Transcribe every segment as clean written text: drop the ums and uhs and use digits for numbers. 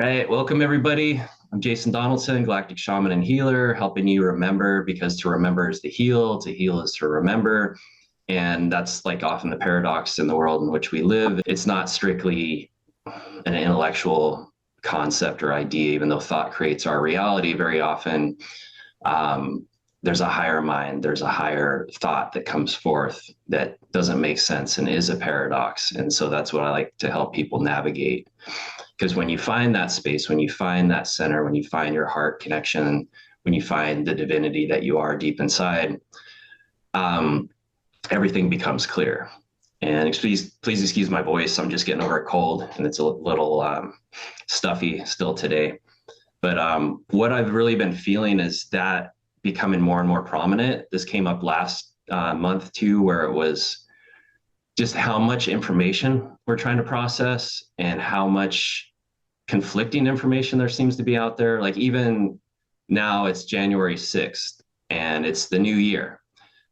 right, welcome everybody. I'm Jason Donaldson, Galactic Shaman and Healer, helping you remember because to remember is to heal is to remember. And that's like often the paradox in the world in which we live. It's not strictly an intellectual concept or idea, even though thought creates our reality very often. There's a higher mind, there's a higher thought that comes forth that doesn't make sense and is a paradox. And so that's what I like to help people navigate. Because when you find that space, when you find that center, when you find your heart connection, when you find the divinity that you are deep inside, everything becomes clear. And please excuse my voice. I'm just getting over a cold and it's a little stuffy still today. But what I've really been feeling is that becoming more and more prominent. This came up last month too, where it was just how much information we're trying to process and how much conflicting information there seems to be out there. Like even now it's January 6th and it's the new year,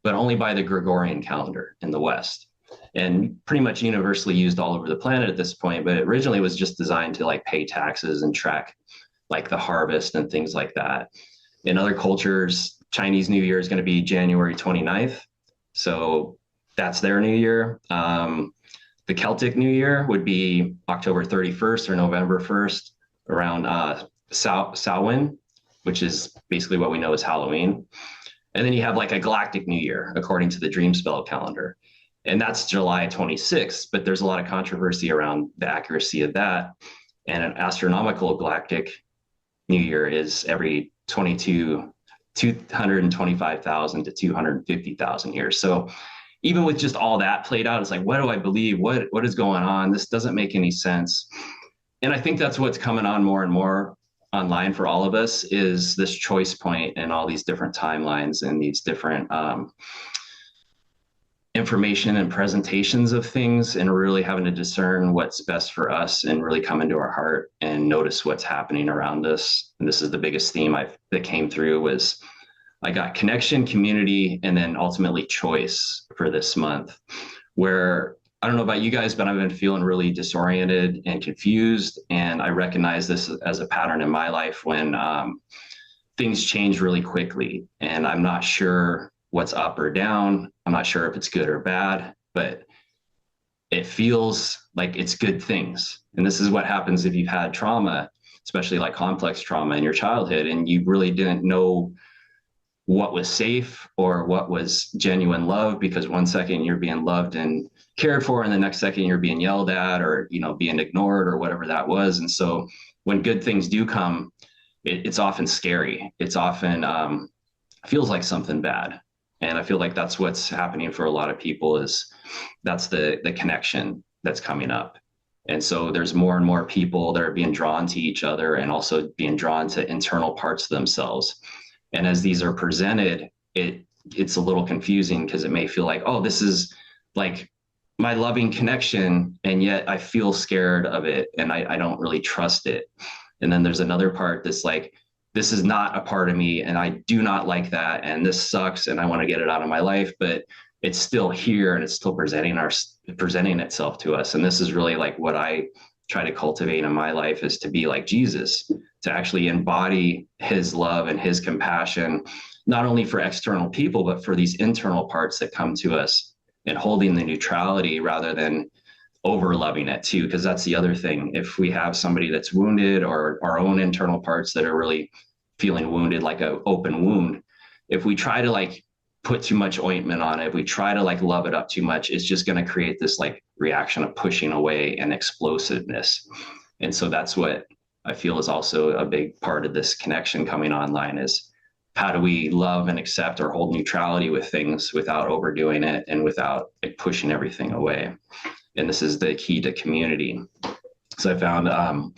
but only by the Gregorian calendar in the West, and pretty much universally used all over the planet at this point. But originally it was just designed to like pay taxes and track like the harvest and things like that. In other cultures, Chinese New Year is going to be January 29th. So that's their new year. The Celtic New Year would be October 31st or November 1st around Samhain, which is basically what we know as Halloween. And then you have like a Galactic New Year, according to the Dream Spell calendar. And that's July 26th, but there's a lot of controversy around the accuracy of that. And an astronomical Galactic New Year is every 225,000 to 250,000 years. So even with just all that played out, it's like, what do I believe? What is going on? This doesn't make any sense. And I think that's what's coming on more and more online for all of us is this choice point and all these different timelines and these different information and presentations of things, and really having to discern what's best for us and really come into our heart and notice what's happening around us. And this is the biggest theme that came through was I got connection, community, and then ultimately choice for this month, where I don't know about you guys, but I've been feeling really disoriented and confused. And I recognize this as a pattern in my life when things change really quickly and I'm not sure what's up or down. I'm not sure if it's good or bad, but it feels like it's good things. And this is what happens if you've had trauma, especially like complex trauma in your childhood, and you really didn't know what was safe or what was genuine love, because one second you're being loved and cared for, and the next second you're being yelled at or, being ignored or whatever that was. And so when good things do come, it's often scary. It's often feels like something bad. And I feel like that's what's happening for a lot of people is that's the connection that's coming up. And so there's more and more people that are being drawn to each other and also being drawn to internal parts of themselves. And as these are presented, it's a little confusing because it may feel like, oh, this is like my loving connection, and yet I feel scared of it and I don't really trust it. And then there's another part that's like, this is not a part of me and I do not like that, and this sucks and I want to get it out of my life, but it's still here and it's still presenting itself to us. And this is really like what I try to cultivate in my life, is to be like Jesus, to actually embody his love and his compassion, not only for external people, but for these internal parts that come to us, and holding the neutrality rather than over loving it too. Because that's the other thing. If we have somebody that's wounded, or our own internal parts that are really feeling wounded, like an open wound, if we try to like put too much ointment on it, if we try to like love it up too much, it's just going to create this like reaction of pushing away and explosiveness. And so that's what I feel is also a big part of this connection coming online, is how do we love and accept or hold neutrality with things without overdoing it and without like pushing everything away. And this is the key to community. So I found I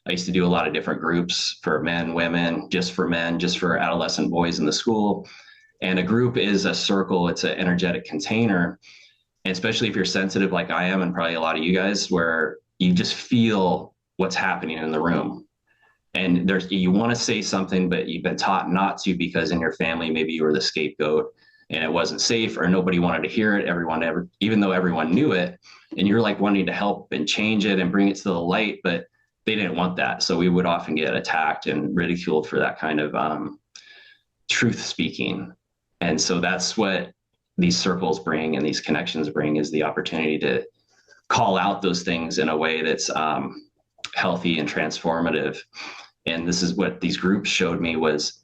used to do a lot of different groups for men, women, just for men, just for adolescent boys in the school. And a group is a circle. It's an energetic container. And especially if you're sensitive like I am, and probably a lot of you guys, where you just feel what's happening in the room. And you want to say something, but you've been taught not to, because in your family, maybe you were the scapegoat and it wasn't safe, or nobody wanted to hear it. Even though everyone knew it, and you're like wanting to help and change it and bring it to the light, but they didn't want that. So we would often get attacked and ridiculed for that kind of truth speaking. And so that's what these circles bring and these connections bring, is the opportunity to call out those things in a way that's healthy and transformative. And this is what these groups showed me, was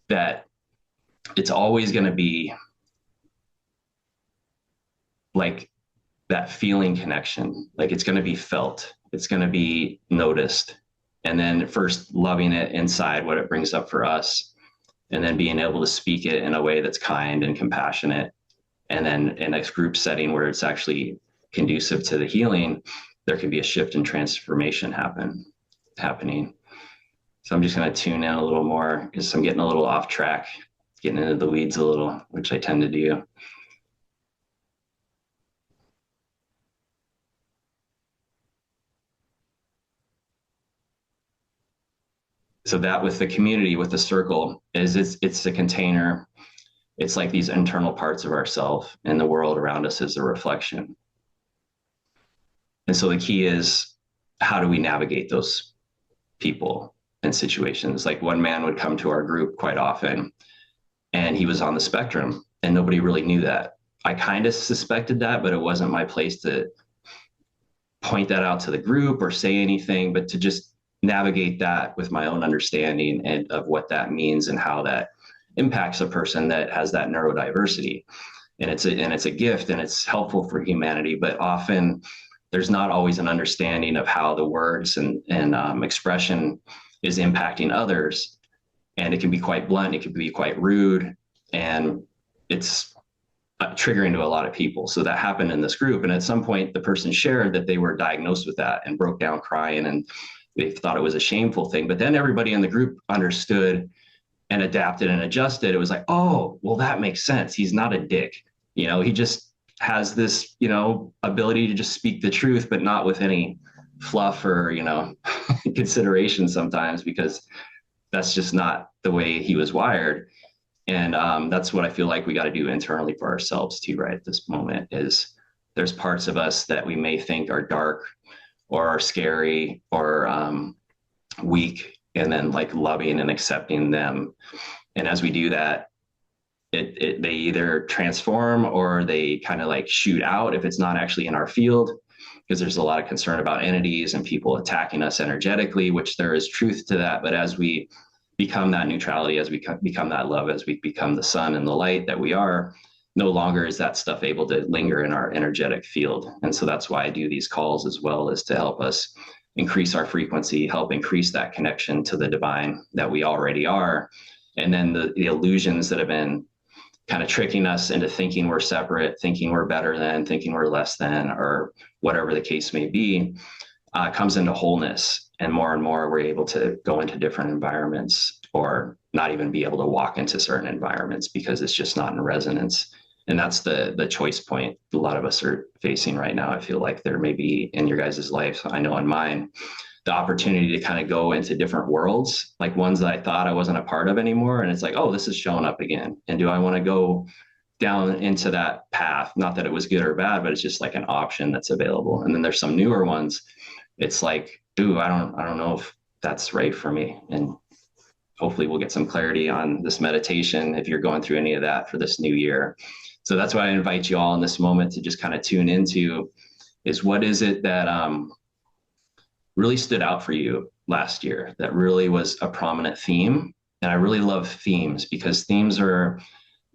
that it's always going to be like that feeling connection. Like it's going to be felt, it's going to be noticed. And then first loving it inside, what it brings up for us, and then being able to speak it in a way that's kind and compassionate. And then in a group setting where it's actually conducive to the healing, there can be a shift and transformation happening. So I'm just going to tune in a little more, because I'm getting a little off track, getting into the weeds a little, which I tend to do. So that with the community, with the circle, is it's a container. It's like these internal parts of ourself, and the world around us is a reflection. And so the key is, how do we navigate those people and situations? Like one man would come to our group quite often, and he was on the spectrum, and nobody really knew that. I kind of suspected that, but it wasn't my place to point that out to the group or say anything, but to just navigate that with my own understanding and of what that means and how that impacts a person that has that neurodiversity. And it's a gift, and it's helpful for humanity, but often there's not always an understanding of how the words and expression is impacting others. And it can be quite blunt, it can be quite rude, and it's triggering to a lot of people. So that happened in this group. And at some point, the person shared that they were diagnosed with that and broke down crying, and they thought it was a shameful thing. But then everybody in the group understood and adapted and adjusted. It was like, oh, well, that makes sense. He's not a dick. He just has this, ability to just speak the truth, but not with any fluff or, consideration sometimes, because that's just not the way he was wired. And that's what I feel like we got to do internally for ourselves too, right at this moment, is there's parts of us that we may think are dark or are scary or weak, and then like loving and accepting them. And as we do that, they either transform or they kind of like shoot out if it's not actually in our field, because there's a lot of concern about entities and people attacking us energetically, which there is truth to that. But as we become that neutrality, as we become that love, as we become the sun and the light that we are, no longer is that stuff able to linger in our energetic field. And so that's why I do these calls as well, is to help us increase our frequency, help increase that connection to the divine that we already are. And then the illusions that have been kind of tricking us into thinking we're separate, thinking we're better than, thinking we're less than, or whatever the case may be, comes into wholeness. And more we're able to go into different environments, or not even be able to walk into certain environments because it's just not in resonance. And that's the choice point a lot of us are facing right now. I feel like there may be in your guys' life, I know in mine, the opportunity to kind of go into different worlds, like ones that I thought I wasn't a part of anymore. And it's like, oh, this is showing up again. And do I want to go down into that path? Not that it was good or bad, but it's just like an option that's available. And then there's some newer ones. It's like, ooh, I don't know if that's right for me. And hopefully we'll get some clarity on this meditation if you're going through any of that for this new year. So that's why I invite you all in this moment to just kind of tune into, is what is it that really stood out for you last year, that really was a prominent theme? And I really love themes, because themes are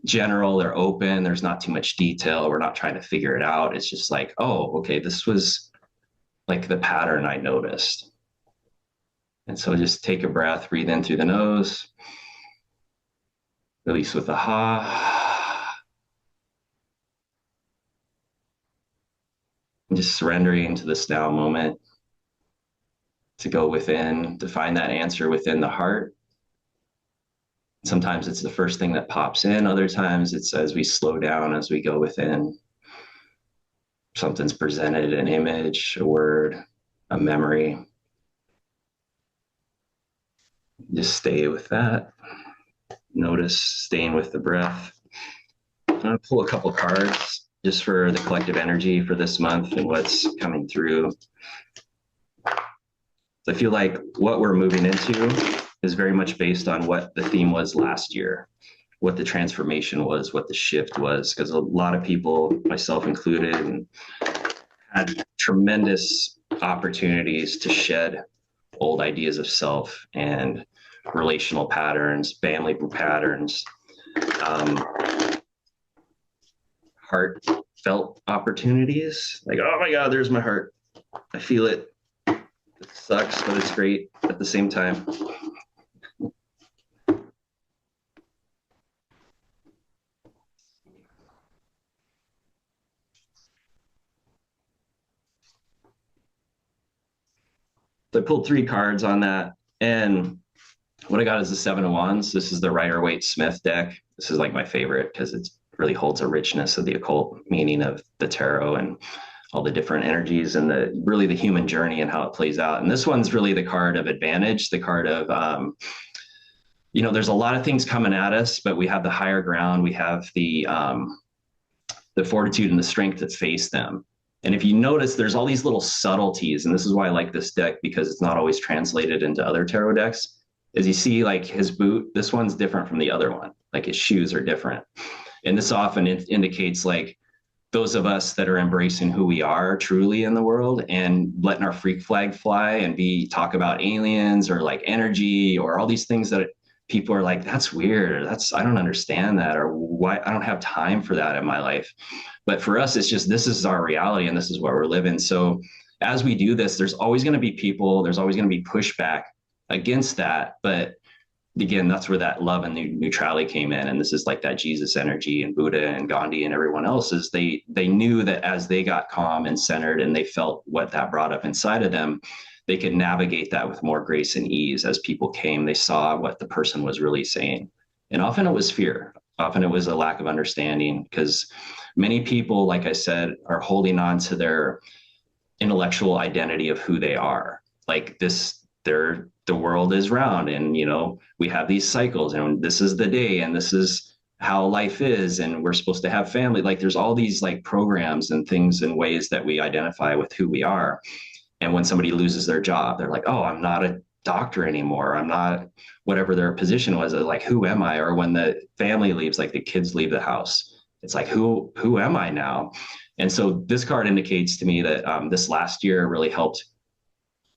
general, they're open, there's not too much detail, we're not trying to figure it out. It's just like, oh, okay, this was like the pattern I noticed. And so just take a breath, breathe in through the nose, release with a ha. And just surrendering to this now moment, to go within, to find that answer within the heart. Sometimes it's the first thing that pops in. Other times it's as we slow down, as we go within, something's presented, an image, a word, a memory. Just stay with that. Notice, staying with the breath. I'm going to pull a couple cards just for the collective energy for this month and what's coming through. I feel like what we're moving into is very much based on what the theme was last year, what the transformation was, what the shift was, because a lot of people, myself included, had tremendous opportunities to shed old ideas of self and relational patterns, family patterns, heartfelt opportunities. Like, oh my God, there's my heart. I feel it. It sucks, but it's great at the same time. So I pulled 3 cards on that. And what I got is the 7 of Wands. This is the Rider-Waite-Smith deck. This is like my favorite because it really holds a richness of the occult meaning of the tarot and all the different energies and the human journey and how it plays out. And this one's really the card of advantage, the card of, there's a lot of things coming at us, but we have the higher ground. We have the fortitude and the strength to face them. And if you notice, there's all these little subtleties, and this is why I like this deck, because it's not always translated into other tarot decks. As you see, like his boot, this one's different from the other one. Like his shoes are different. And this often indicates like those of us that are embracing who we are truly in the world and letting our freak flag fly and talk about aliens or like energy or all these things that people are like, that's weird. I don't understand that, or why I don't have time for that in my life. But for us, it's just, this is our reality and this is what we're living. So as we do this, there's always going to be people, there's always going to be pushback against that. But again, that's where that love and neutrality came in. And this is like that Jesus energy, and Buddha and Gandhi and everyone else is they knew that as they got calm and centered and they felt what that brought up inside of them, they could navigate that with more grace and ease. As people came, they saw what the person was really saying. And often it was fear. Often it was a lack of understanding, because many people, like I said, are holding on to their intellectual identity of who they are. Like the world is round, and we have these cycles, and this is the day, and this is how life is, and we're supposed to have family. Like there's all these like programs and things and ways that we identify with who we are. And when somebody loses their job, they're like, oh, I'm not a doctor anymore. I'm not whatever their position was. Like, who am I? Or when the family leaves, like the kids leave the house, it's like, who am I now? And so this card indicates to me that this last year really helped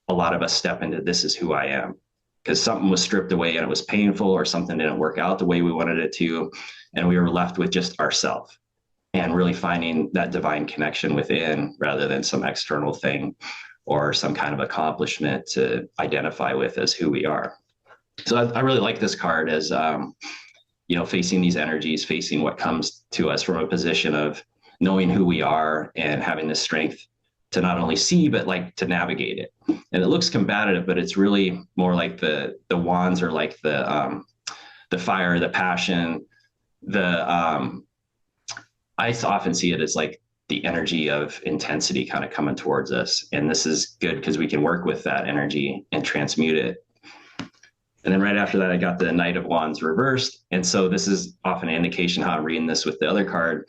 a lot of us step into, this is who I am, because something was stripped away and it was painful, or something didn't work out the way we wanted it to. And we were left with just ourselves and really finding that divine connection within, rather than some external thing or some kind of accomplishment to identify with as who we are. So I really like this card as, facing these energies, facing what comes to us from a position of knowing who we are and having the strength to not only see, but like to navigate it. And it looks combative, but it's really more like the wands are like the fire, the passion, I often see it as like the energy of intensity kind of coming towards us. And this is good because we can work with that energy and transmute it. And then right after that, I got the Knight of Wands reversed. And so this is often an indication, how I'm reading this with the other card,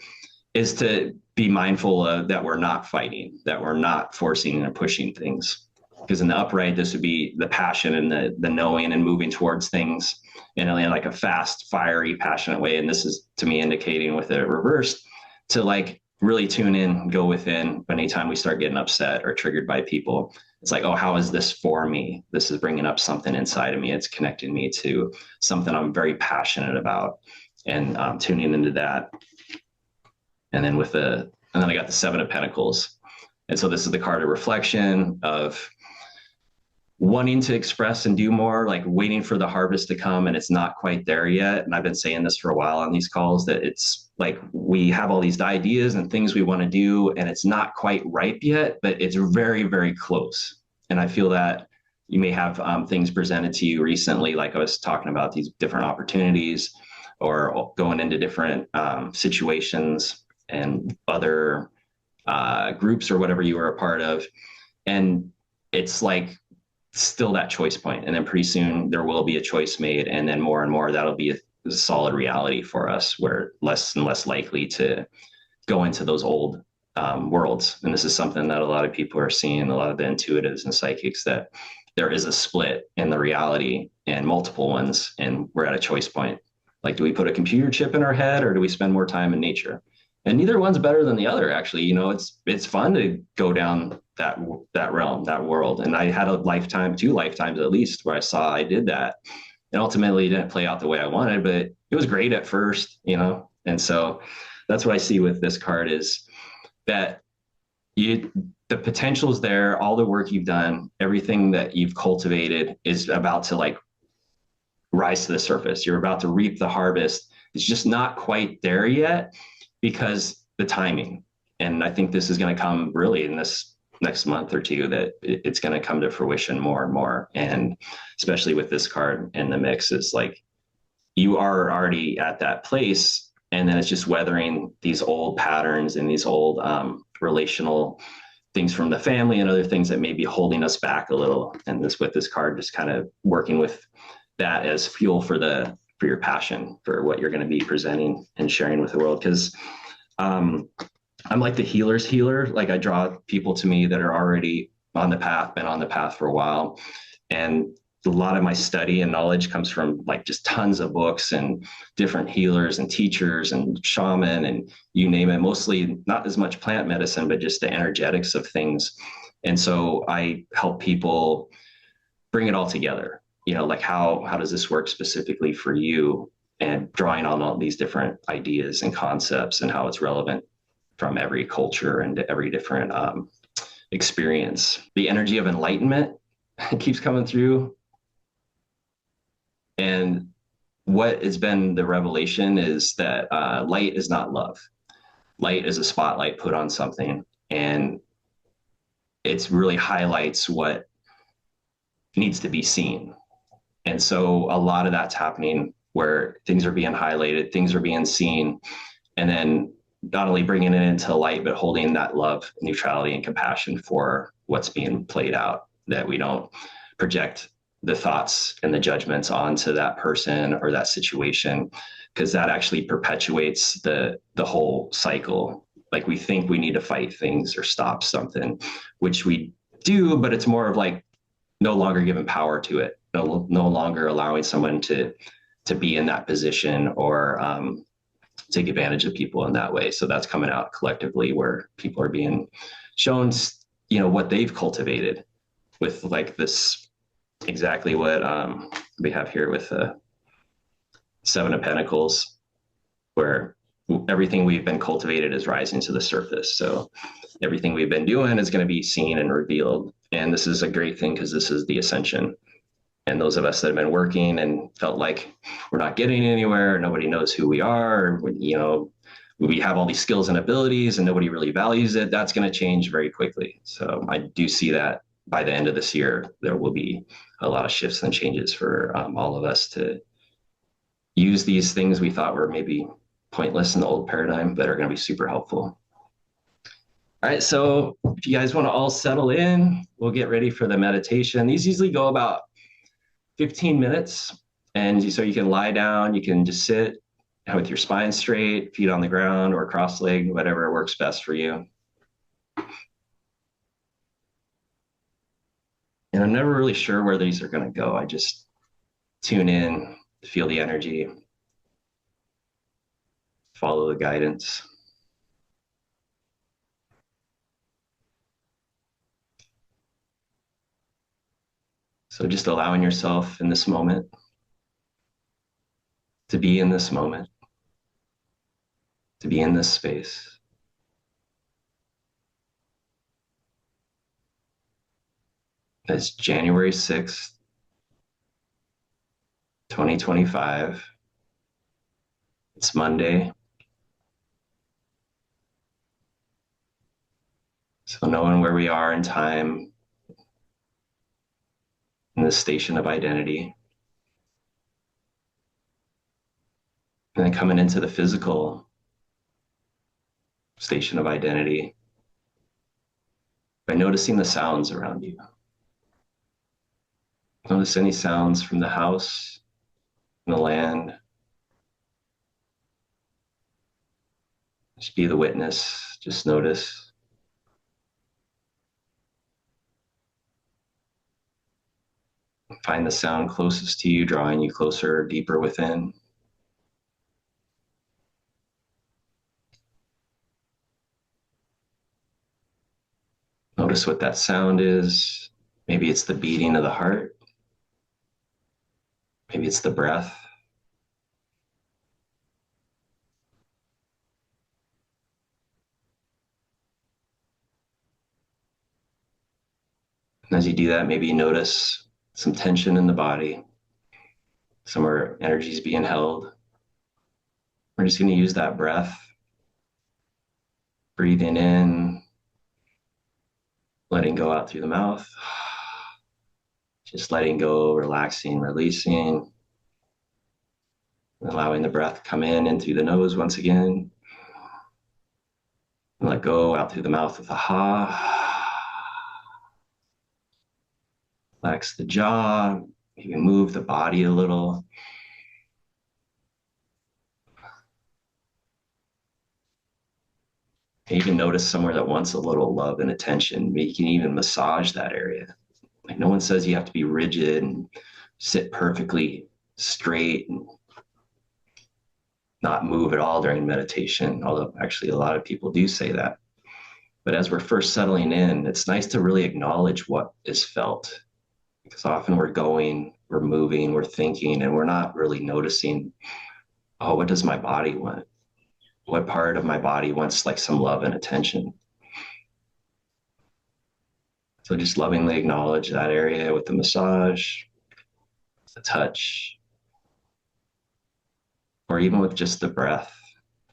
is to be mindful of that we're not fighting, that we're not forcing and pushing things. Because in the upright, this would be the passion and the knowing and moving towards things in like a fast, fiery, passionate way. And this is, to me, indicating with it reversed to like really tune in, go within. Anytime we start getting upset or triggered by people, it's like, oh, how is this for me? This is bringing up something inside of me. It's connecting me to something I'm very passionate about, and tuning into that. And then and then I got the 7 of Pentacles. And so this is the card of reflection, of wanting to express and do more, like waiting for the harvest to come, and it's not quite there yet. And I've been saying this for a while on these calls, that it's like we have all these ideas and things we want to do, and it's not quite ripe yet, but it's very, very close. And I feel that you may have things presented to you recently, like I was talking about these different opportunities, or going into different situations and other groups or whatever you were a part of. And it's like still that choice point. And then pretty soon there will be a choice made. And then more and more, that'll be a solid reality for us. We're less and less likely to go into those old worlds. And this is something that a lot of people are seeing, a lot of the intuitives and psychics, that there is a split in the reality and multiple ones, and we're at a choice point. Like, do we put a computer chip in our head or do we spend more time in nature? And neither one's better than the other, actually. It's fun to go down that realm, that world. And I had a lifetime, 2 lifetimes at least, where I saw I did that. And ultimately it didn't play out the way I wanted, but it was great at first. And so that's what I see with this card is that the potential is there, all the work you've done, everything that you've cultivated is about to like rise to the surface. You're about to reap the harvest. It's just not quite there yet because the timing. And I think this is going to come really in this next month or two, that it's going to come to fruition more and more. And especially with this card in the mix, is like you are already at that place. And then it's just weathering these old patterns and these old relational things from the family and other things that may be holding us back a little. And with this card, just kind of working with that as fuel for your passion for what you're going to be presenting and sharing with the world. Because I'm like the healer's healer. Like, I draw people to me that are already on the path, been on the path for a while. And a lot of my study and knowledge comes from like just tons of books and different healers and teachers and shaman and you name it, mostly not as much plant medicine, but just the energetics of things. And so I help people bring it all together, like how does this work specifically for you, and drawing on all these different ideas and concepts and how it's relevant from every culture and every different experience. The energy of enlightenment keeps coming through. And what has been the revelation is that light is not love. Light is a spotlight put on something, and it really highlights what needs to be seen. And so a lot of that's happening where things are being highlighted, things are being seen, and then not only bringing it into light, but holding that love, neutrality, and compassion for what's being played out, that we don't project the thoughts and the judgments onto that person or that situation, because that actually perpetuates the whole cycle. Like, we think we need to fight things or stop something, which we do, but it's more of like no longer giving power to it, no longer allowing someone to be in that position or take advantage of people in that way. So that's coming out collectively, where people are being shown, what they've cultivated with like this, exactly what we have here with the Seven of Pentacles, where everything we've been cultivated is rising to the surface. So everything we've been doing is going to be seen and revealed. And this is a great thing because this is the ascension. And those of us that have been working and felt like we're not getting anywhere, nobody knows who we are, we have all these skills and abilities and nobody really values it, that's going to change very quickly. So I do see that by the end of this year, there will be a lot of shifts and changes for all of us to use these things we thought were maybe pointless in the old paradigm, but are going to be super helpful. All right, so if you guys want to all settle in, we'll get ready for the meditation. These usually go about 15 minutes. And so you can lie down, you can just sit with your spine straight, feet on the ground or cross-legged, whatever works best for you. And I'm never really sure where these are going to go. I just tune in, feel the energy, follow the guidance. So just allowing yourself in this moment to be in this moment, to be in this space. It's January 6th, 2025. It's Monday. So knowing where we are in time, in this station of identity. And then coming into the physical station of identity by noticing the sounds around you. Notice any sounds from the house, from the land. Just be the witness, just notice. Find the sound closest to you, drawing you closer, deeper within. Notice what that sound is. Maybe it's the beating of the heart. Maybe it's the breath. And as you do that, maybe you notice some tension in the body, somewhere energy is being held. We're just going to use that breath, breathing in, letting go out through the mouth, just letting go, relaxing, releasing, allowing the breath to come in through the nose once again, and let go out through the mouth with a ha. Relax the jaw, you can move the body a little. You can notice somewhere that wants a little love and attention. You can even massage that area. Like, no one says you have to be rigid and sit perfectly straight and not move at all during meditation, although actually a lot of people do say that. But as we're first settling in, it's nice to really acknowledge what is felt, because often we're going, we're moving, we're thinking, and we're not really noticing, oh, what does my body want? What part of my body wants like some love and attention? So just lovingly acknowledge that area with the massage, the touch, or even with just the breath.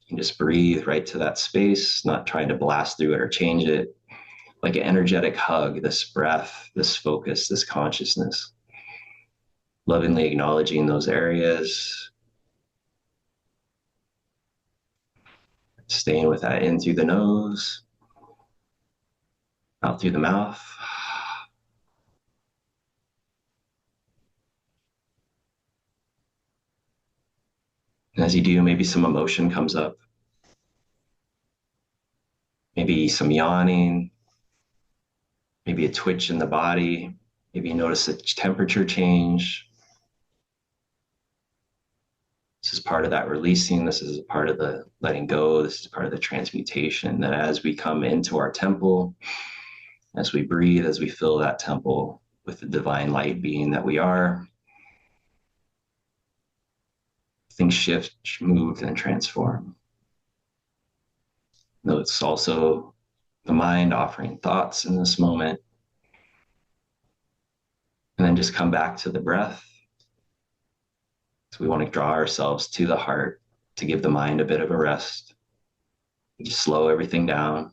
You can just breathe right to that space, not trying to blast through it or change it. Like an energetic hug, this breath, this focus, this consciousness. Lovingly acknowledging those areas. Staying with that in through the nose, out through the mouth. And as you do, maybe some emotion comes up. Maybe some yawning. Maybe a twitch in the body. Maybe you notice a temperature change. This is part of that releasing. This is part of the letting go. This is part of the transmutation, that as we come into our temple, as we breathe, as we fill that temple with the divine light being that we are, things shift, move, and transform. Notice also the mind offering thoughts in this moment. And then just come back to the breath. So we want to draw ourselves to the heart to give the mind a bit of a rest. Just slow everything down.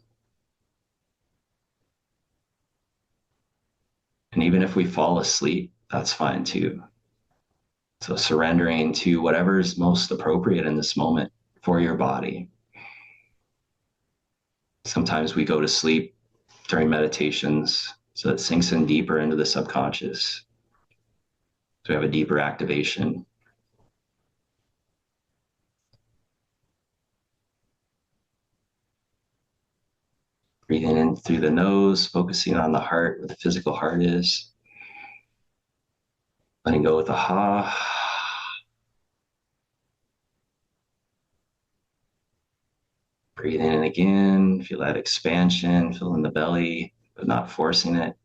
And even if we fall asleep, that's fine too. So surrendering to whatever is most appropriate in this moment for your body. Sometimes we go to sleep during meditations so it sinks in deeper into the subconscious. So we have a deeper activation. Breathing in through the nose, focusing on the heart, where the physical heart is. Letting go with a ha. Breathing in again, feel that expansion, fill in the belly, but not forcing it.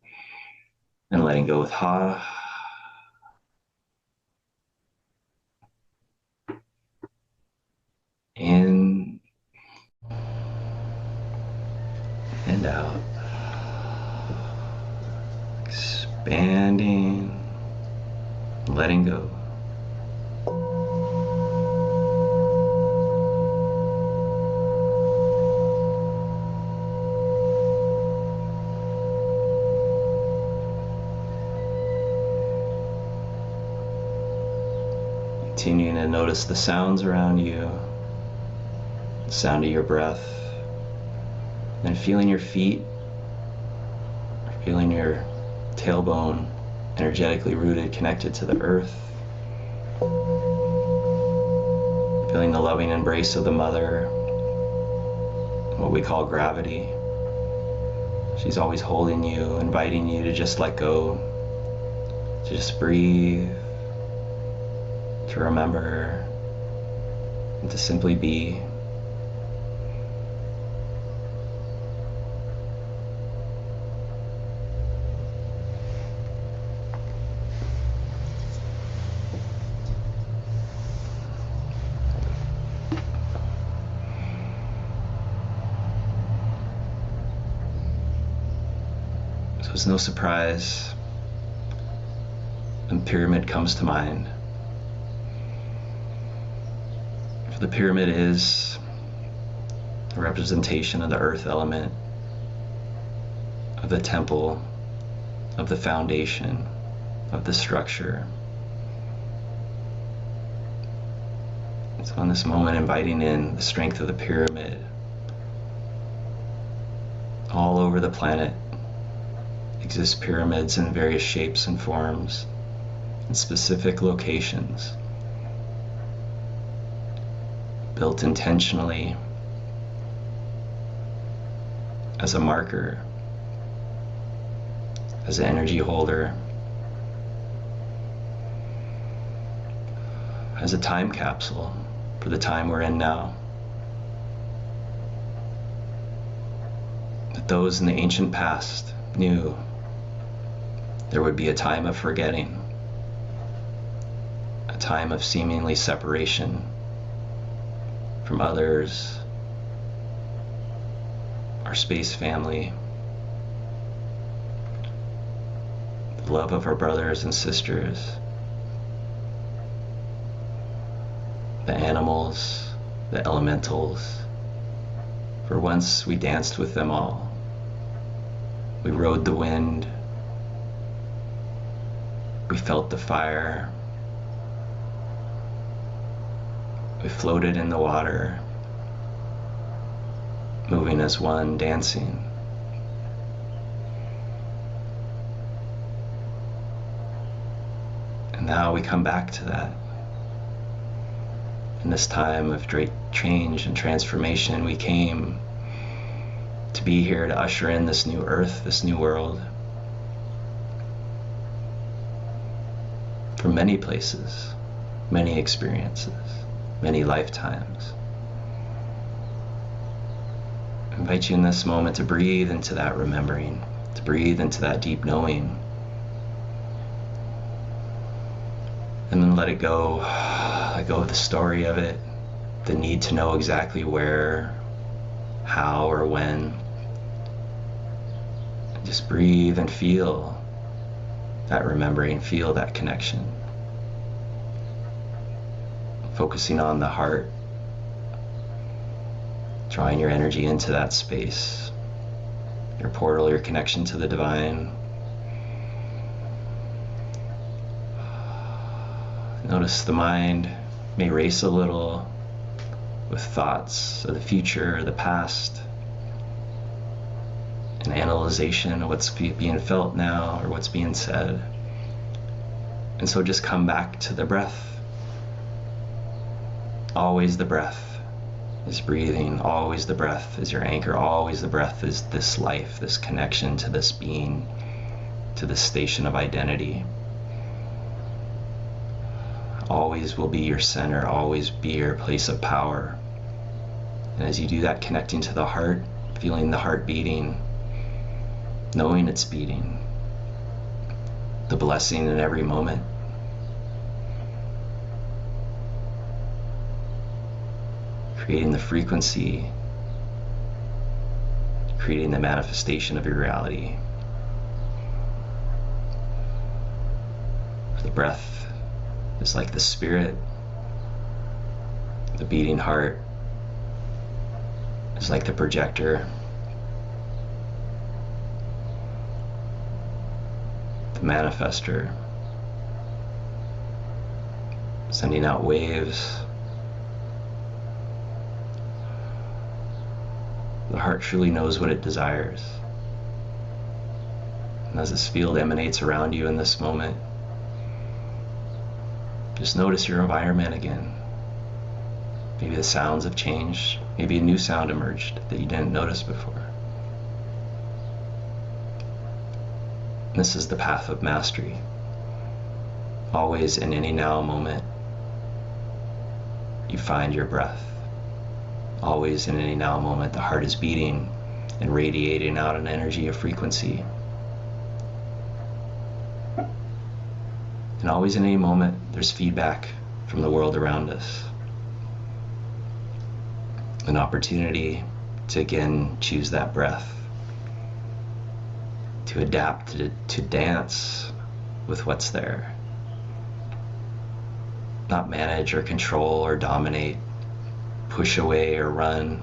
And letting go with ha. In and out. Expanding, letting go. Continuing to notice the sounds around you, the sound of your breath, and feeling your feet, feeling your tailbone energetically rooted, connected to the earth, feeling the loving embrace of the mother, what we call gravity. She's always holding you, inviting you to just let go, to just breathe, to remember, and to simply be. So it's no surprise when pyramid comes to mind. For the pyramid is a representation of the earth element, of the temple, of the foundation, of the structure. So in this moment, inviting in the strength of the pyramid. All over the planet exist pyramids in various shapes and forms in specific locations, built intentionally as a marker, as an energy holder, as a time capsule for the time we're in now. That those in the ancient past knew there would be a time of forgetting, a time of seemingly separation from others, our space family, the love of our brothers and sisters, the animals, the elementals. For once we danced with them all. We rode the wind. We felt the fire. We floated in the water, moving as one, dancing. And now we come back to that. In this time of great change and transformation, we came to be here to usher in this new earth, this new world. From many places, many experiences, many lifetimes. I invite you in this moment to breathe into that remembering, to breathe into that deep knowing. And then let it go. Let go of the story of it, the need to know exactly where, how, or when. And just breathe and feel that remembering, feel that connection. Focusing on the heart, drawing your energy into that space, your portal, your connection to the divine. Notice the mind may race a little with thoughts of the future, the past, an analyzation of what's being felt now or what's being said. And so just come back to the breath. Always the breath is breathing. Always the breath is your anchor. Always the breath is this life, this connection to this being, to this station of identity. Always will be your center, always be your place of power. And as you do that, connecting to the heart, feeling the heart beating, knowing it's beating, the blessing in every moment. Creating the frequency, creating the manifestation of your reality. The breath is like the spirit, the beating heart is like the projector, the manifester, sending out waves. The heart truly knows what it desires. And as this field emanates around you in this moment, just notice your environment again. Maybe the sounds have changed. Maybe a new sound emerged that you didn't notice before. This is the path of mastery. Always in any now moment, you find your breath. Always in any now moment, the heart is beating and radiating out an energy of frequency. And always in any moment, there's feedback from the world around us. An opportunity to again choose that breath, to adapt, to dance with what's there. Not manage or control or dominate, push away or run.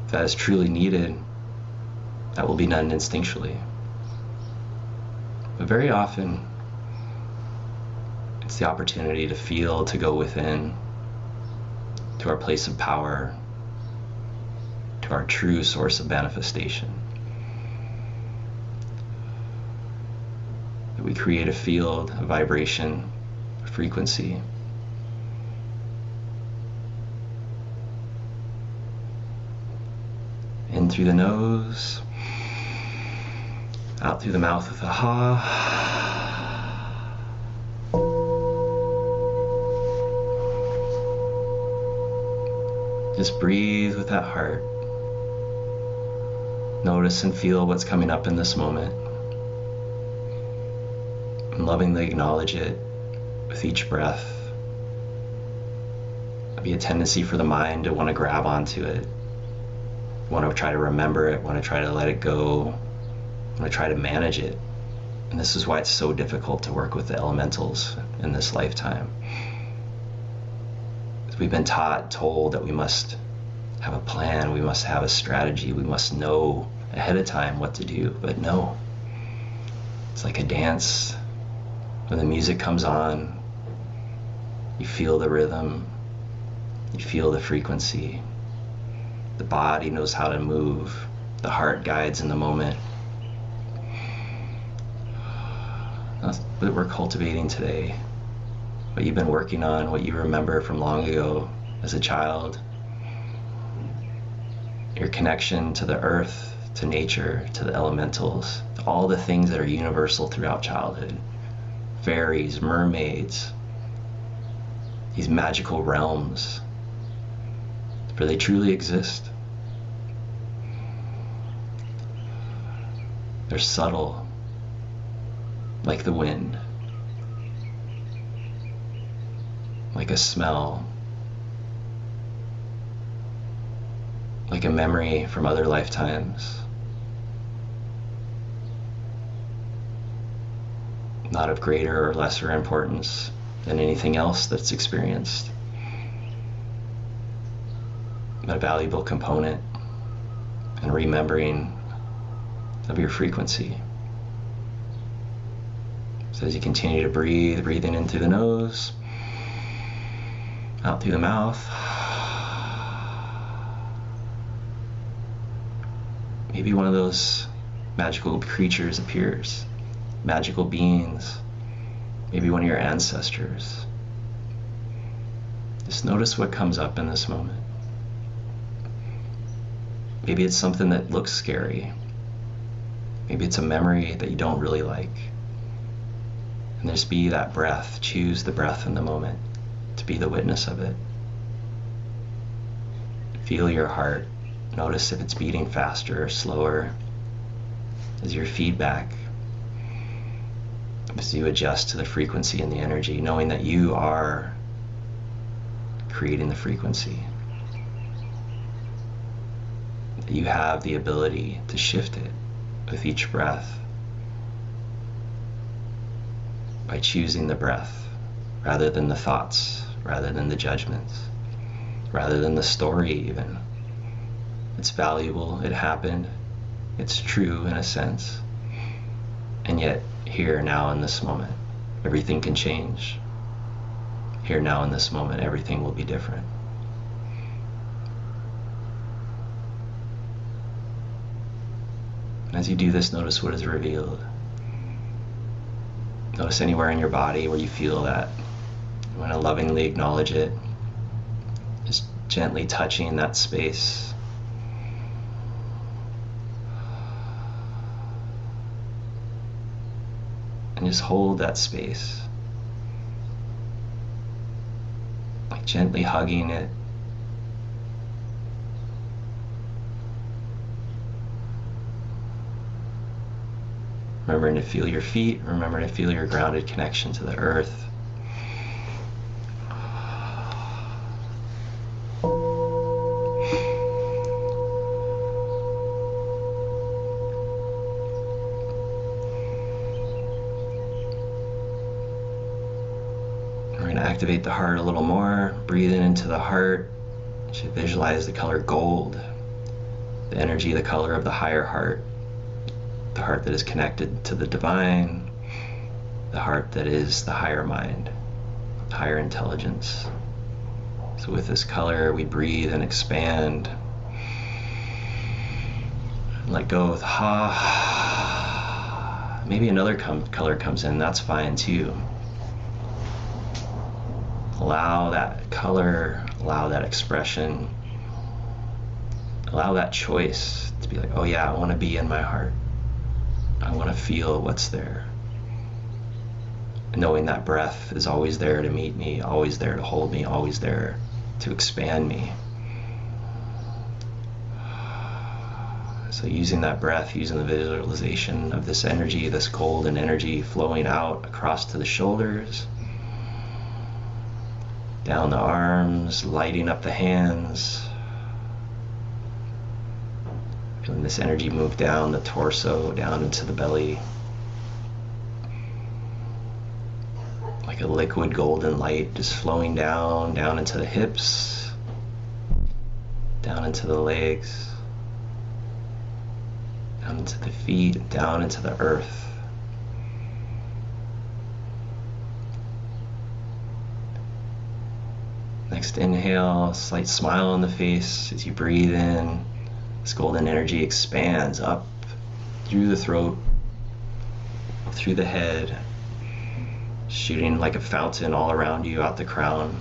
If that is truly needed, that will be done instinctually. But very often, it's the opportunity to feel, to go within, to our place of power, to our true source of manifestation. That we create a field, a vibration, a frequency. In through the nose, out through the mouth with a ha. Just breathe with that heart. Notice and feel what's coming up in this moment. And lovingly acknowledge it with each breath. There'll be a tendency for the mind to want to grab onto it, want to try to remember it, want to try to let it go, want to try to manage it. And this is why it's so difficult to work with the elementals in this lifetime. We've been told that we must have a plan, we must have a strategy, we must know ahead of time what to do. But no, it's like a dance. When the music comes on, you feel the rhythm, you feel the frequency. The body knows how to move, the heart guides in the moment. That's what we're cultivating today. What you've been working on, what you remember from long ago as a child. Your connection to the earth, to nature, to the elementals, all the things that are universal throughout childhood. Fairies, mermaids, these magical realms, for they truly exist. They're subtle, like the wind. Like a smell, like a memory from other lifetimes, not of greater or lesser importance than anything else that's experienced, but a valuable component and remembering of your frequency. So as you continue to breathe, breathing in through the nose, out through the mouth. Maybe one of those magical creatures appears, magical beings, maybe one of your ancestors. Just notice what comes up in this moment. Maybe it's something that looks scary. Maybe it's a memory that you don't really like. And just be that breath, choose the breath in the moment. To be the witness of it. Feel your heart. Notice if it's beating faster or slower. As your feedback, as you adjust to the frequency and the energy, knowing that you are creating the frequency. That you have the ability to shift it with each breath by choosing the breath rather than the thoughts, rather than the judgments, rather than the story even. It's valuable, it happened, it's true in a sense. And yet, here, now, in this moment, everything can change. Here, now, in this moment, everything will be different. As you do this, notice what is revealed. Notice anywhere in your body where you feel that. You want to lovingly acknowledge it. Just gently touching that space. And just hold that space. Like gently hugging it. Remembering to feel your feet, remember to feel your grounded connection to the earth. We're going to activate the heart a little more. Breathe in into the heart. You should visualize the color gold, the energy, the color of the higher heart. The heart that is connected to the divine, the heart that is the higher mind, higher intelligence. So with this color, we breathe and expand. And let go with ha. Maybe another color comes in, that's fine too. Allow that color, allow that expression, allow that choice to be like, oh yeah, I want to be in my heart. I want to feel what's there. Knowing that breath is always there to meet me, always there to hold me, always there to expand me. So using that breath, using the visualization of this energy, this golden energy flowing out across to the shoulders, down the arms, lighting up the hands. Feeling this energy move down the torso, down into the belly. Like a liquid golden light just flowing down into the hips, down into the legs, down into the feet, down into the earth. Next inhale, slight smile on the face as you breathe in. This golden energy expands up through the throat, through the head, shooting like a fountain all around you out the crown.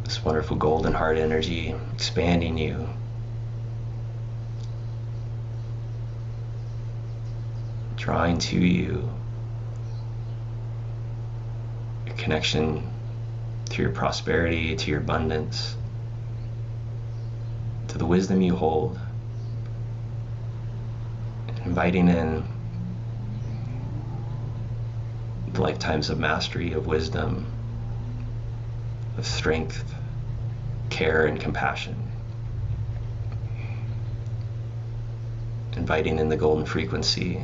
This wonderful golden heart energy expanding you. Drawing to you your connection to your prosperity, to your abundance, to the wisdom you hold, inviting in the lifetimes of mastery, of wisdom, of strength, care, and compassion. Inviting in the golden frequency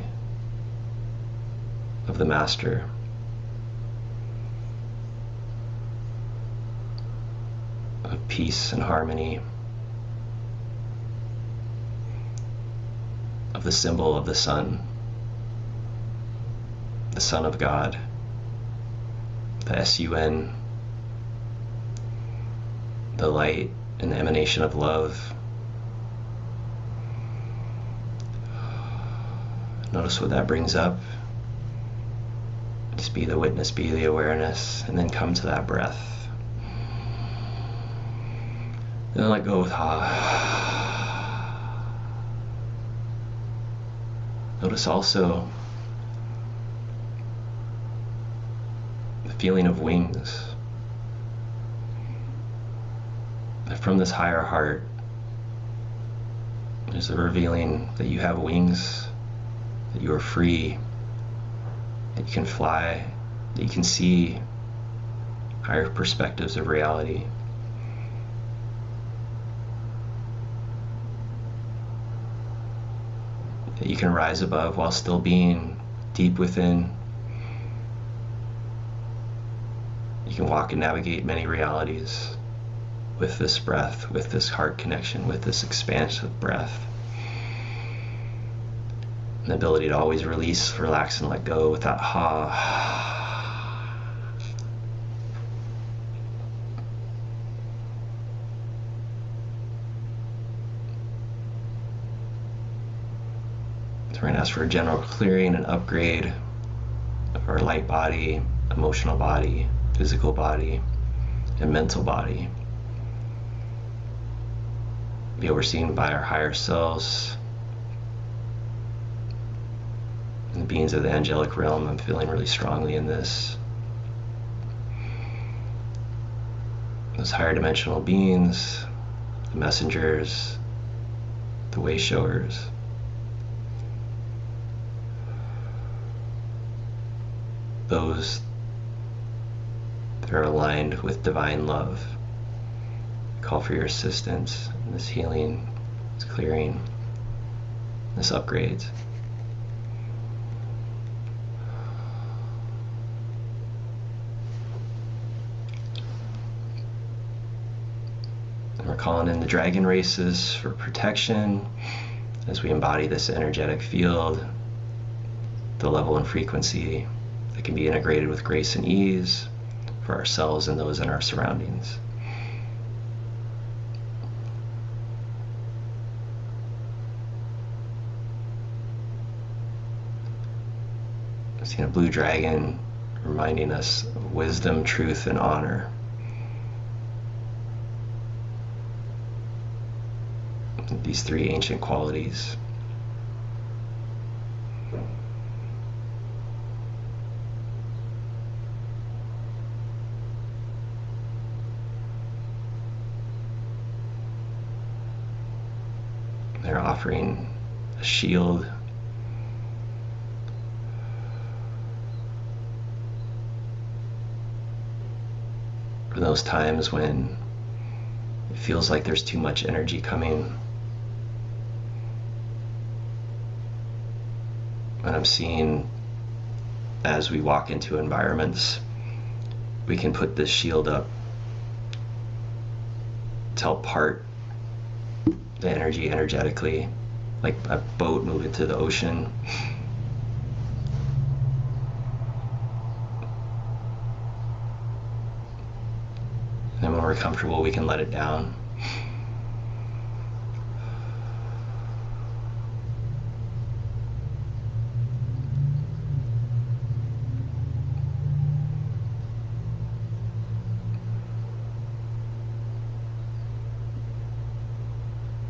of the Master. Of peace and harmony. Of the symbol of the sun of God, the S-U-N, the light and the emanation of love. Notice what that brings up. Just be the witness, be the awareness, and then come to that breath. Then let go with ha. Notice also the feeling of wings. That from this higher heart, there's a revealing that you have wings, that you are free, that you can fly, that you can see higher perspectives of reality. That you can rise above while still being deep within. You can walk and navigate many realities with this breath, with this heart connection, with this expansive breath. And the ability to always release, relax, and let go with that ha. So we're going to ask for a general clearing and upgrade of our light body, emotional body, physical body, and mental body. Be overseen by our higher selves, and beings of the angelic realm. I'm feeling really strongly in this. Those higher dimensional beings, the messengers, the way showers. Those that are aligned with divine love. Call for your assistance in this healing, this clearing, this upgrade. And we're calling in the dragon races for protection as we embody this energetic field, the level and frequency that can be integrated with grace and ease for ourselves and those in our surroundings. I've seen a blue dragon reminding us of wisdom, truth, and honor. These three ancient qualities. They're offering a shield for those times when it feels like there's too much energy coming. And I'm seeing as we walk into environments, we can put this shield up to help part the energy energetically, like a boat moving through the ocean. And when we're comfortable, we can let it down.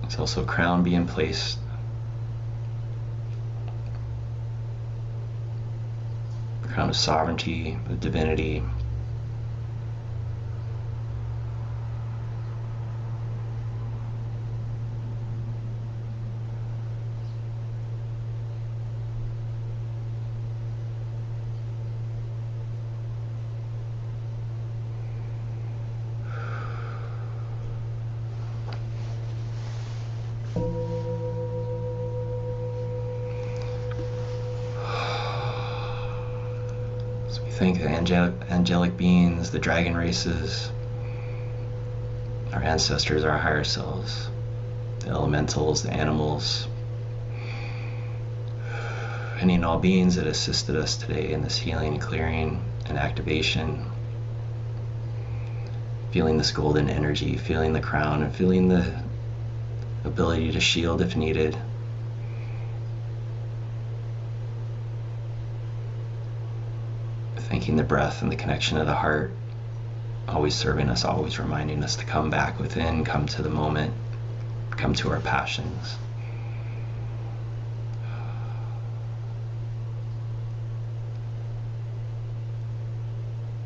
There's also a crown being placed. A crown of sovereignty, of divinity. Thank the angelic beings, the dragon races, our ancestors, our higher selves, the elementals, the animals, any and all beings that assisted us today in this healing, clearing, and activation. Feeling this golden energy, feeling the crown, and feeling the ability to shield if needed. Thanking the breath and the connection of the heart, always serving us, always reminding us to come back within, come to the moment, come to our passions.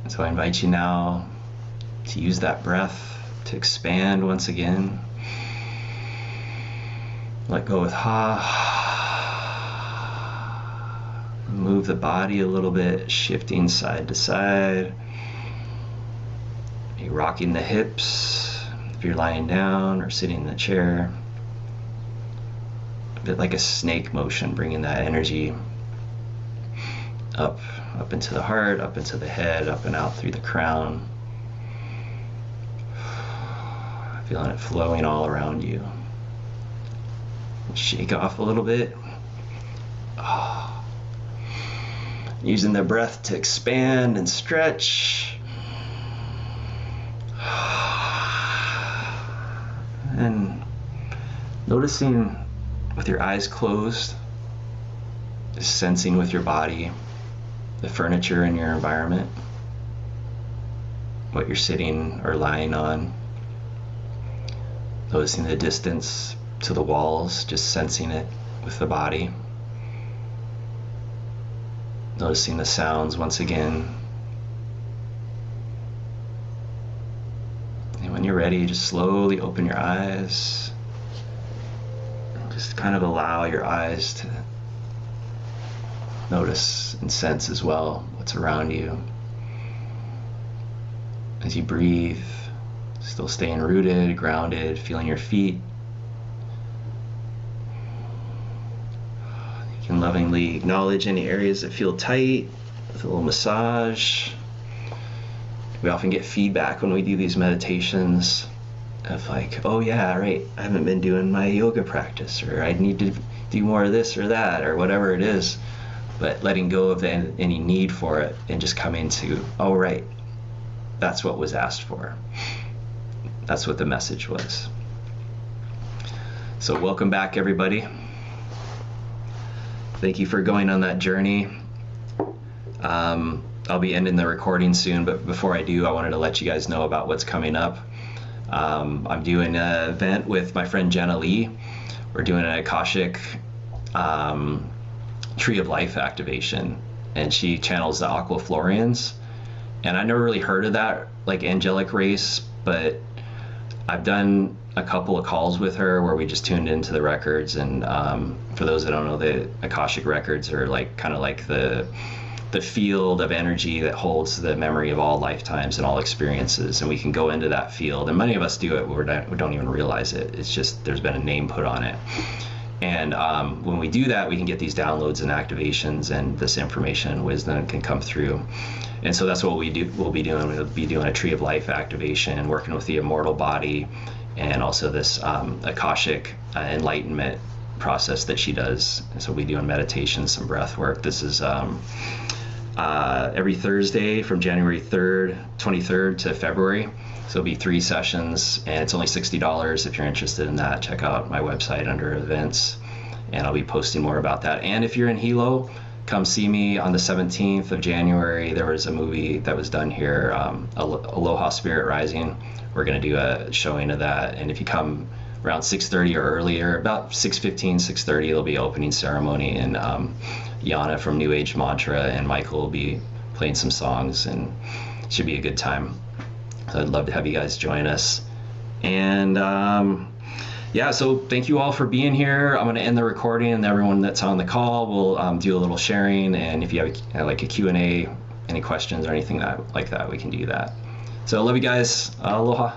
And so I invite you now to use that breath to expand once again. Let go with ha. Move the body a little bit, shifting side to side. You're rocking the hips if you're lying down or sitting in the chair. A bit like a snake motion, bringing that energy up into the heart, up into the head, up and out through the crown. Feeling it flowing all around you. Shake off a little bit. Using the breath to expand and stretch. And noticing with your eyes closed, just sensing with your body the furniture in your environment, what you're sitting or lying on. Noticing the distance to the walls, just sensing it with the body. Noticing the sounds once again. And when you're ready, just slowly open your eyes. Just kind of allow your eyes to notice and sense as well what's around you. As you breathe, still staying rooted, grounded, feeling your feet. You can lovingly acknowledge any areas that feel tight with a little massage. We often get feedback when we do these meditations of like, oh yeah, right, I haven't been doing my yoga practice, or I need to do more of this or that, or whatever it is. But letting go of any need for it and just coming to, oh right, that's what was asked for. That's what the message was. So welcome back, everybody. Thank you for going on that journey. I'll be ending the recording soon, but before I do, I wanted to let you guys know about what's coming up. I'm doing an event with my friend Jenna Lee. We're doing an Akashic Tree of Life activation, and she channels the Aquaflorians. And I never really heard of that, like angelic race, but I've done a couple of calls with her where we just tuned into the records. And for those that don't know, the Akashic records are like kind of like the field of energy that holds the memory of all lifetimes and all experiences, and we can go into that field, and many of us do it, we don't even realize it. It's just there's been a name put on it. And when we do that, we can get these downloads and activations, and this information and wisdom can come through. And so that's what we'll be doing. We'll be doing a Tree of Life activation, working with the immortal body, and also this Akashic enlightenment process that she does. And so we'll be doing meditation, some breath work. This is every Thursday from January 23rd to February. So it'll be 3 sessions, and it's only $60 if you're interested in that. Check out my website under events, and I'll be posting more about that. And if you're in Hilo, come see me on the 17th of January. There was a movie that was done here, Aloha Spirit Rising. We're going to do a showing of that, and if you come around 6:30 or earlier, about 6:15, 6:30, there'll be an opening ceremony, and Yana from New Age Mantra and Michael will be playing some songs, and it should be a good time. So I'd love to have you guys join us. And so thank you all for being here. I'm going to end the recording, and everyone that's on the call will do a little sharing, and if you have like a Q&A, any questions or anything like that, we can do that. So I love you guys. Aloha.